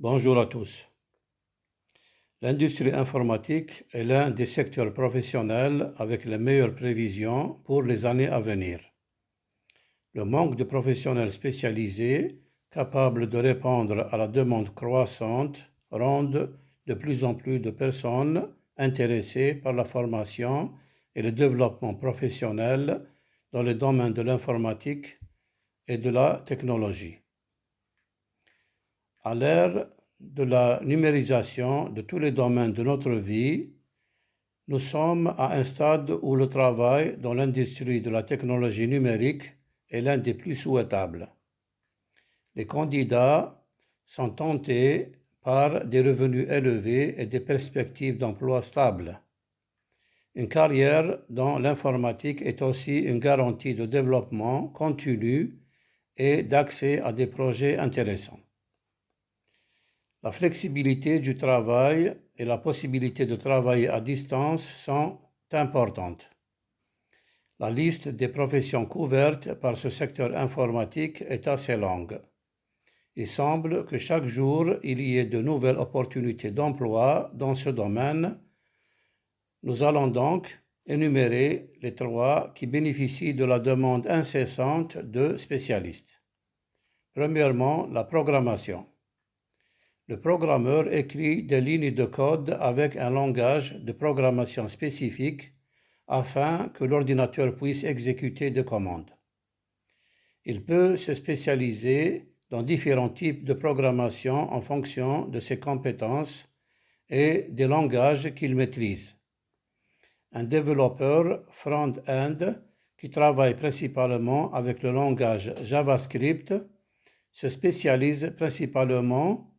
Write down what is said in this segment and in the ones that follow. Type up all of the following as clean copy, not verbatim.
Bonjour à tous. L'industrie informatique est l'un des secteurs professionnels avec les meilleures prévisions pour les années à venir. Le manque de professionnels spécialisés capables de répondre à la demande croissante rend de plus en plus de personnes intéressées par la formation et le développement professionnel dans les domaines de l'informatique et de la technologie. À l'ère de la numérisation de tous les domaines de notre vie, nous sommes à un stade où le travail dans l'industrie de la technologie numérique est l'un des plus souhaitables. Les candidats sont tentés par des revenus élevés et des perspectives d'emploi stables. Une carrière dans l'informatique est aussi une garantie de développement continu et d'accès à des projets intéressants. La flexibilité du travail et la possibilité de travailler à distance sont importantes. La liste des professions couvertes par ce secteur informatique est assez longue. Il semble que chaque jour, il y ait de nouvelles opportunités d'emploi dans ce domaine. Nous allons donc énumérer les trois qui bénéficient de la demande incessante de spécialistes. Premièrement, la programmation. Le programmeur écrit des lignes de code avec un langage de programmation spécifique afin que l'ordinateur puisse exécuter des commandes. Il peut se spécialiser dans différents types de programmation en fonction de ses compétences et des langages qu'il maîtrise. Un développeur front-end qui travaille principalement avec le langage JavaScript se spécialise principalement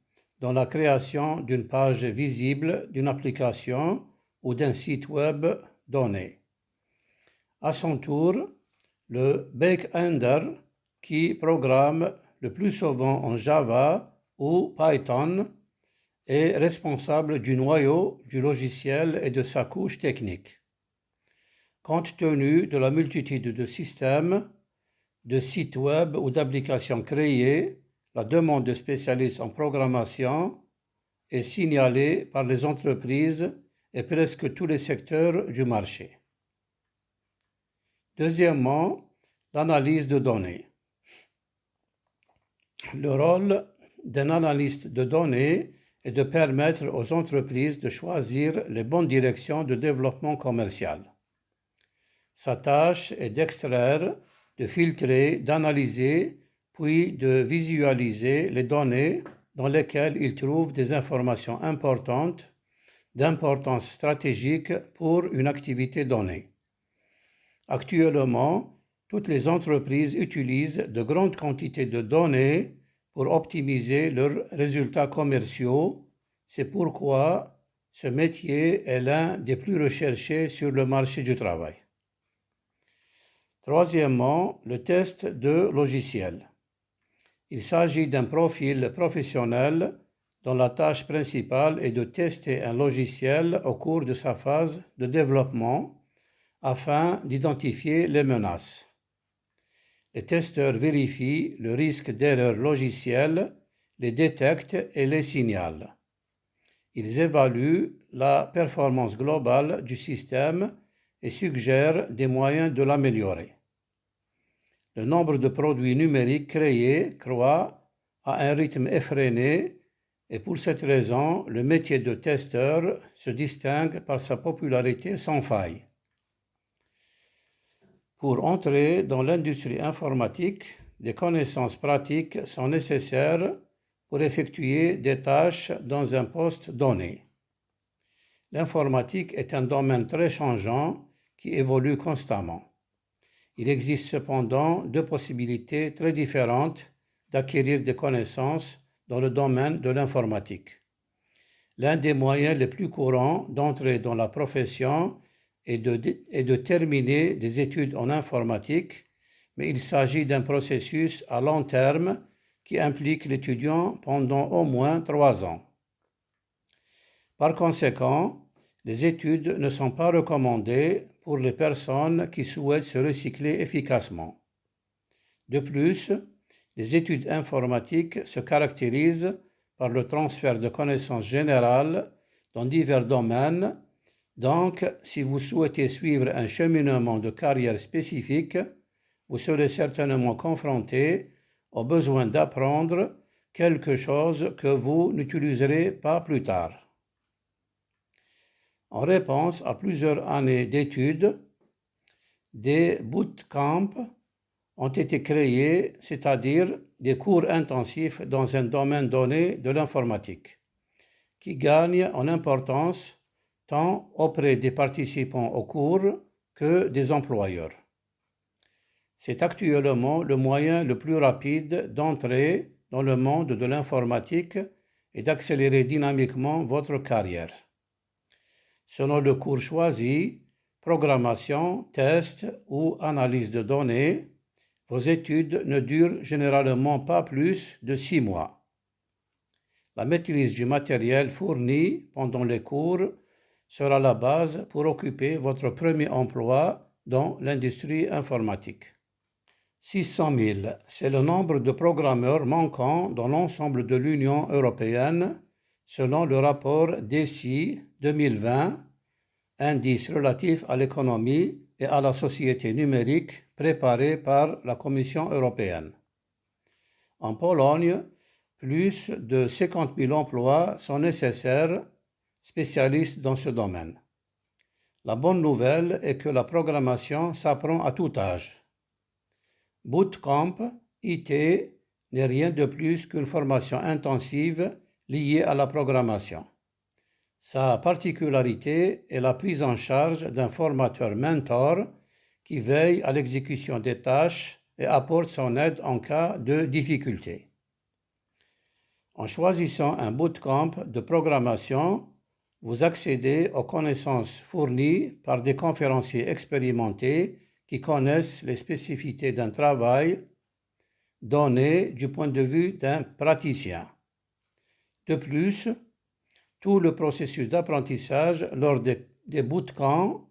dans la création d'une page visible d'une application ou d'un site web donné. À son tour, le back-ender qui programme le plus souvent en Java ou Python est responsable du noyau du logiciel et de sa couche technique. Compte tenu de la multitude de systèmes, de sites web ou d'applications créés, la demande de spécialistes en programmation est signalée par les entreprises et presque tous les secteurs du marché. Deuxièmement, l'analyse de données. Le rôle d'un analyste de données est de permettre aux entreprises de choisir les bonnes directions de développement commercial. Sa tâche est d'extraire, de filtrer, d'analyser, puis de visualiser les données dans lesquelles il trouve des informations importantes, d'importance stratégique pour une activité donnée. Actuellement, toutes les entreprises utilisent de grandes quantités de données pour optimiser leurs résultats commerciaux. C'est pourquoi ce métier est l'un des plus recherchés sur le marché du travail. Troisièmement, le test de logiciels. Il s'agit d'un profil professionnel dont la tâche principale est de tester un logiciel au cours de sa phase de développement afin d'identifier les menaces. Les testeurs vérifient le risque d'erreur logicielle, les détectent et les signalent. Ils évaluent la performance globale du système et suggèrent des moyens de l'améliorer. Le nombre de produits numériques créés croît à un rythme effréné et pour cette raison, le métier de testeur se distingue par sa popularité sans faille. Pour entrer dans l'industrie informatique, des connaissances pratiques sont nécessaires pour effectuer des tâches dans un poste donné. L'informatique est un domaine très changeant qui évolue constamment. Il existe cependant deux possibilités très différentes d'acquérir des connaissances dans le domaine de l'informatique. L'un des moyens les plus courants d'entrer dans la profession est de terminer des études en informatique, mais il s'agit d'un processus à long terme qui implique l'étudiant pendant au moins 3 ans. Par conséquent, les études ne sont pas recommandées pour les personnes qui souhaitent se recycler efficacement. De plus, les études informatiques se caractérisent par le transfert de connaissances générales dans divers domaines. Donc, si vous souhaitez suivre un cheminement de carrière spécifique, vous serez certainement confronté au besoin d'apprendre quelque chose que vous n'utiliserez pas plus tard. En réponse à plusieurs années d'études, des bootcamps ont été créés, c'est-à-dire des cours intensifs dans un domaine donné de l'informatique, qui gagnent en importance tant auprès des participants au cours que des employeurs. C'est actuellement le moyen le plus rapide d'entrer dans le monde de l'informatique et d'accélérer dynamiquement votre carrière. Selon le cours choisi, programmation, test ou analyse de données, vos études ne durent généralement pas plus de 6 mois. La maîtrise du matériel fourni pendant les cours sera la base pour occuper votre premier emploi dans l'industrie informatique. 600 000, c'est le nombre de programmeurs manquants dans l'ensemble de l'Union européenne, selon le rapport DESI 2020, indice relatif à l'économie et à la société numérique préparé par la Commission européenne. En Pologne, plus de 50 000 emplois sont nécessaires, spécialistes dans ce domaine. La bonne nouvelle est que la programmation s'apprend à tout âge. Bootcamp IT n'est rien de plus qu'une formation intensive liée à la programmation. Sa particularité est la prise en charge d'un formateur mentor qui veille à l'exécution des tâches et apporte son aide en cas de difficulté. En choisissant un bootcamp de programmation, vous accédez aux connaissances fournies par des conférenciers expérimentés qui connaissent les spécificités d'un travail donné du point de vue d'un praticien. De plus, tout le processus d'apprentissage lors des bootcamps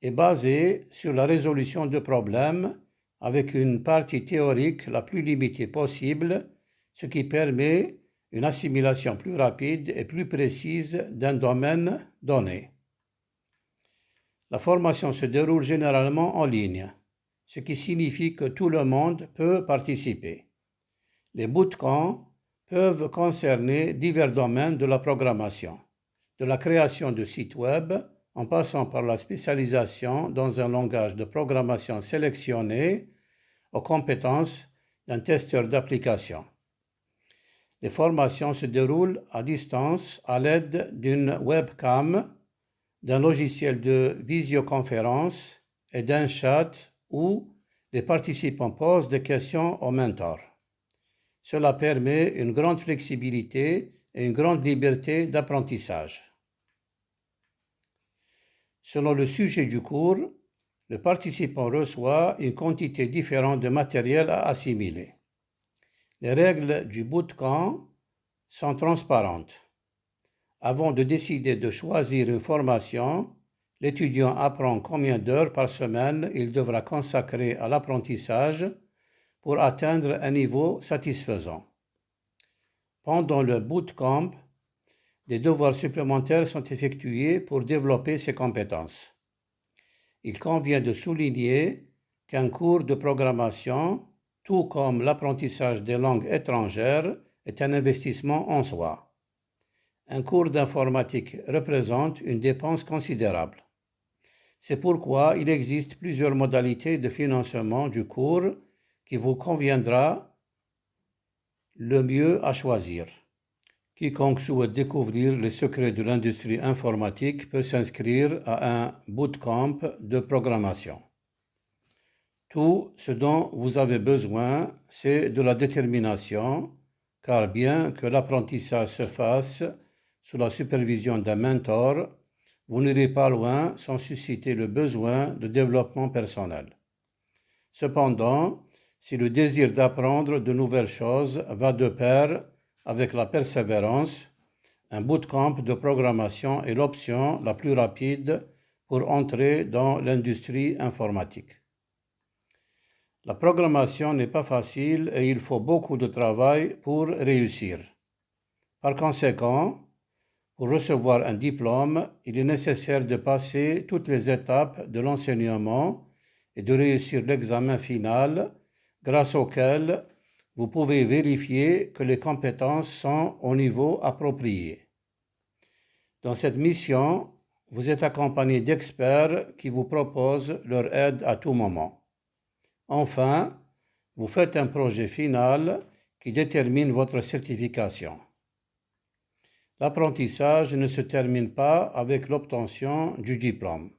est basé sur la résolution de problèmes avec une partie théorique la plus limitée possible, ce qui permet une assimilation plus rapide et plus précise d'un domaine donné. La formation se déroule généralement en ligne, ce qui signifie que tout le monde peut participer. Les bootcamps peuvent concerner divers domaines de la programmation, de la création de sites web, en passant par la spécialisation dans un langage de programmation sélectionné, aux compétences d'un testeur d'application. Les formations se déroulent à distance à l'aide d'une webcam, d'un logiciel de visioconférence et d'un chat où les participants posent des questions au mentor. Cela permet une grande flexibilité et une grande liberté d'apprentissage. Selon le sujet du cours, le participant reçoit une quantité différente de matériel à assimiler. Les règles du bootcamp sont transparentes. Avant de décider de choisir une formation, l'étudiant apprend combien d'heures par semaine il devra consacrer à l'apprentissage pour atteindre un niveau satisfaisant. Pendant le bootcamp, des devoirs supplémentaires sont effectués pour développer ses compétences. Il convient de souligner qu'un cours de programmation, tout comme l'apprentissage des langues étrangères, est un investissement en soi. Un cours d'informatique représente une dépense considérable. C'est pourquoi il existe plusieurs modalités de financement du cours qui vous conviendra le mieux à choisir. Quiconque souhaite découvrir les secrets de l'industrie informatique peut s'inscrire à un bootcamp de programmation. Tout ce dont vous avez besoin, c'est de la détermination, car bien que l'apprentissage se fasse sous la supervision d'un mentor, vous n'irez pas loin sans susciter le besoin de développement personnel. Cependant, si le désir d'apprendre de nouvelles choses va de pair avec la persévérance, un bootcamp de programmation est l'option la plus rapide pour entrer dans l'industrie informatique. La programmation n'est pas facile et il faut beaucoup de travail pour réussir. Par conséquent, pour recevoir un diplôme, il est nécessaire de passer toutes les étapes de l'enseignement et de réussir l'examen final, grâce auquel vous pouvez vérifier que les compétences sont au niveau approprié. Dans cette mission, vous êtes accompagné d'experts qui vous proposent leur aide à tout moment. Enfin, vous faites un projet final qui détermine votre certification. L'apprentissage ne se termine pas avec l'obtention du diplôme.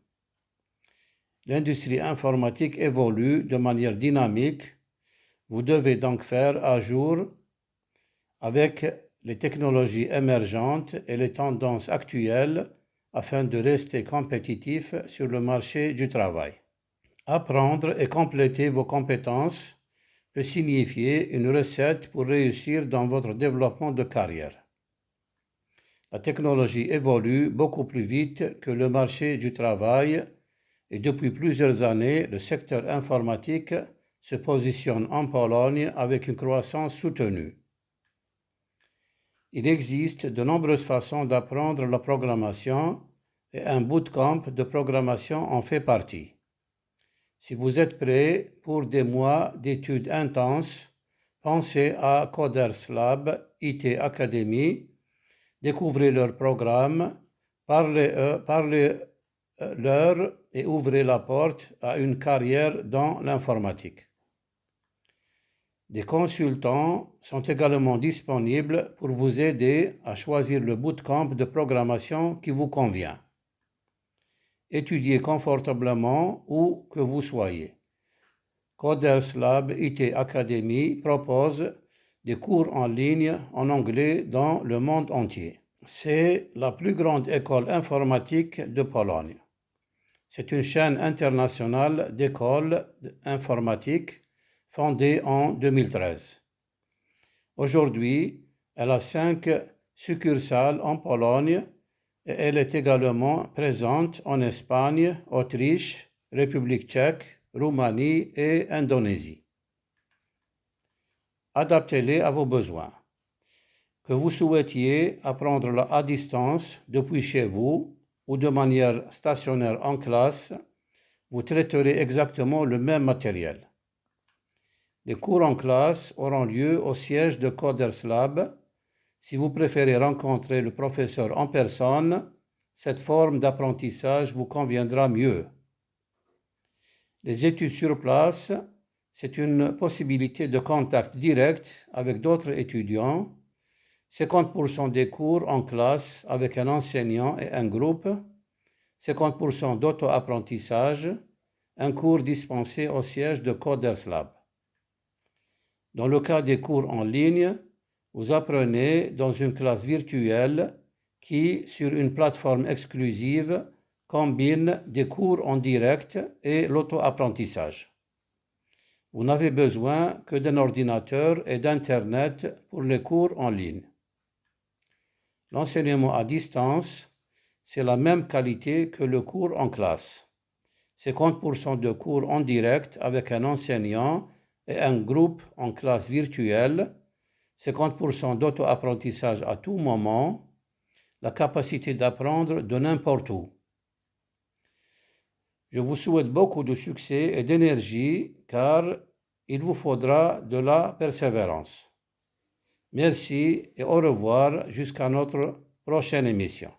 L'industrie informatique évolue de manière dynamique. Vous devez donc faire à jour avec les technologies émergentes et les tendances actuelles afin de rester compétitif sur le marché du travail. Apprendre et compléter vos compétences peut signifier une recette pour réussir dans votre développement de carrière. La technologie évolue beaucoup plus vite que le marché du travail et depuis plusieurs années, le secteur informatique se positionne en Pologne avec une croissance soutenue. Il existe de nombreuses façons d'apprendre la programmation et un bootcamp de programmation en fait partie. Si vous êtes prêt pour des mois d'études intenses, pensez à Coders Lab IT Academy. Découvrez leur programme, parlez-leur et ouvrez la porte à une carrière dans l'informatique. Des consultants sont également disponibles pour vous aider à choisir le bootcamp de programmation qui vous convient. Étudiez confortablement où que vous soyez. Coders Lab IT Academy propose des cours en ligne en anglais dans le monde entier. C'est la plus grande école informatique de Pologne. C'est une chaîne internationale d'écoles informatiques fondée en 2013. Aujourd'hui, elle a 5 succursales en Pologne et elle est également présente en Espagne, Autriche, République tchèque, Roumanie et Indonésie. Adaptez-les à vos besoins. Que vous souhaitiez apprendre à distance depuis chez vous ou de manière stationnaire en classe, vous traiterez exactement le même matériel. Les cours en classe auront lieu au siège de Coders Lab. Si vous préférez rencontrer le professeur en personne, cette forme d'apprentissage vous conviendra mieux. Les études sur place, c'est une possibilité de contact direct avec d'autres étudiants. 50% des cours en classe avec un enseignant et un groupe, 50% d'auto-apprentissage, un cours dispensé au siège de Coders Lab. Dans le cas des cours en ligne, vous apprenez dans une classe virtuelle qui, sur une plateforme exclusive, combine des cours en direct et l'auto-apprentissage. Vous n'avez besoin que d'un ordinateur et d'Internet pour les cours en ligne. L'enseignement à distance, c'est la même qualité que le cours en classe. 50% de cours en direct avec un enseignant et un groupe en classe virtuelle, 50% d'auto-apprentissage à tout moment, la capacité d'apprendre de n'importe où. Je vous souhaite beaucoup de succès et d'énergie car il vous faudra de la persévérance. Merci et au revoir jusqu'à notre prochaine émission.